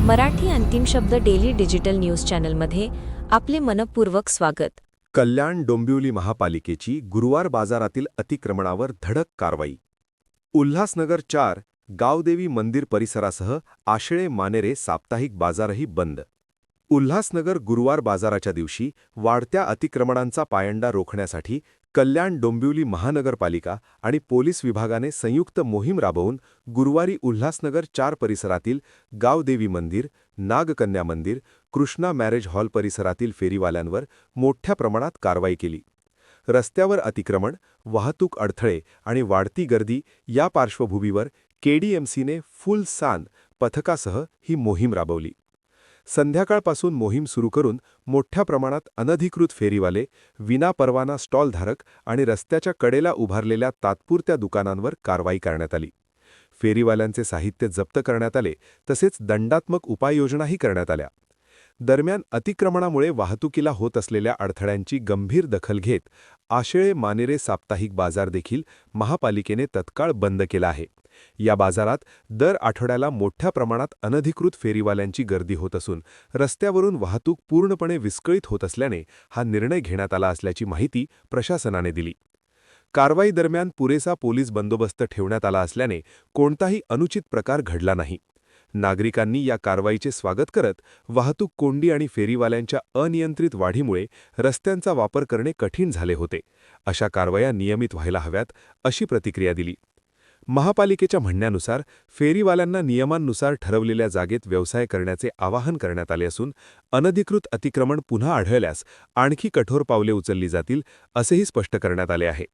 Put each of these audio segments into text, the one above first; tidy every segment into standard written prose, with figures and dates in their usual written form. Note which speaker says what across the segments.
Speaker 1: मराठी अंतिम शब्द daily digital news चॅनलमध्ये आपले मनपूर्वक स्वागत।
Speaker 2: कल्याण डोंबिवली महापालिकेची गुरुवार बाजारातील अतिक्रमणावर धडक कारवाई। उल्हासनगर 4 गावदेवी मंदिर परिसरासह आशळे मानेरे साप्ताहिक बाजारही बंद। उल्हासनगर गुरुवार बाजाराच्या दिवशी वाढत्या अतिक्रमणांचा पायंडा रोखण्यासाठी कल्याण डोंबिवली महानगरपालिका आणि पोलीस विभागाने संयुक्त मोहीम राबवून गुरुवारी उल्हासनगर 4 परिसरातील गावदेवी मंदिर, नागकन्या मंदिर, कृष्णा मॅरेज हॉल परिसरातील फेरीवाल्यांवर मोठ्या प्रमाणात कारवाई केली। रस्त्यावर अतिक्रमण, वाहतूक अडथळे आणि वाढती गर्दी या पार्श्वभूमीवर केडीएमसीने फुल सान पथकासह ही मोहीम राबवली। संध्याकाळपासून मोहीम सुरू करून मोठ्या प्रमाणात अनधिकृत फेरीवाले, विनापरवाना स्टॉलधारक आणि रस्त्याच्या कडेला उभारलेल्या तात्पुरत्या दुकानांवर कारवाई करण्यात आली। फेरीवाल्यांचे साहित्य जप्त करण्यात आले, तसेच दंडात्मक उपाययोजनाही करण्यात आल्या। दरम्यान अतिक्रमणामुळे वाहतुकीला होत असलेल्या अडथळ्यांची गंभीर दखल घेत आशळे मानेरे साप्ताहिक बाजार देखील महापालिकेने तत्काळ बंद केला आहे। या बाजारात दर आठवड्याला मोठ्या प्रमाणात अनधिकृत फेरीवाल्यांची गर्दी होत असून रस्त्यावरून वाहतूक पूर्णपणे विस्कळीत होत असल्याने हा निर्णय घेण्यात आला असल्याची माहिती प्रशासनाने दिली। कारवाई दरम्यान पुरेसा पोलीस बंदोबस्त ठेवण्यात आला असल्याने कोणताही अनुचित प्रकार घडला नाही। नागरिकांनी या कारवाईचे स्वागत करत वाहतूक कोंडी आणि फेरीवाल्यांच्या अनियंत्रित वाढीमुळे रस्त्यांचा वापर करणे कठीण झाले होते, अशा कारवाया नियमित व्हायला हव्यात, अशी प्रतिक्रिया दिली। महापालिकेच्या म्हणण्यानुसार फेरीवाल्यांना नियमांनुसार ठरवलेल्या जागेत व्यवसाय करण्याचे आवाहन करण्यात आले असून अनधिकृत अतिक्रमण पुन्हा आढळल्यास आणखी कठोर पावले उचलली जातील, असेही स्पष्ट करण्यात आले आहे।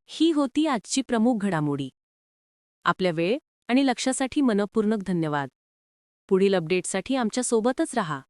Speaker 1: ही होती आजची प्रमुख घडामोडी। आपल्या वेळ आणि लक्षासाठी मनपूर्वक धन्यवाद। पुढील अपडेट्ससाठी आमच्या सोबतच रहा।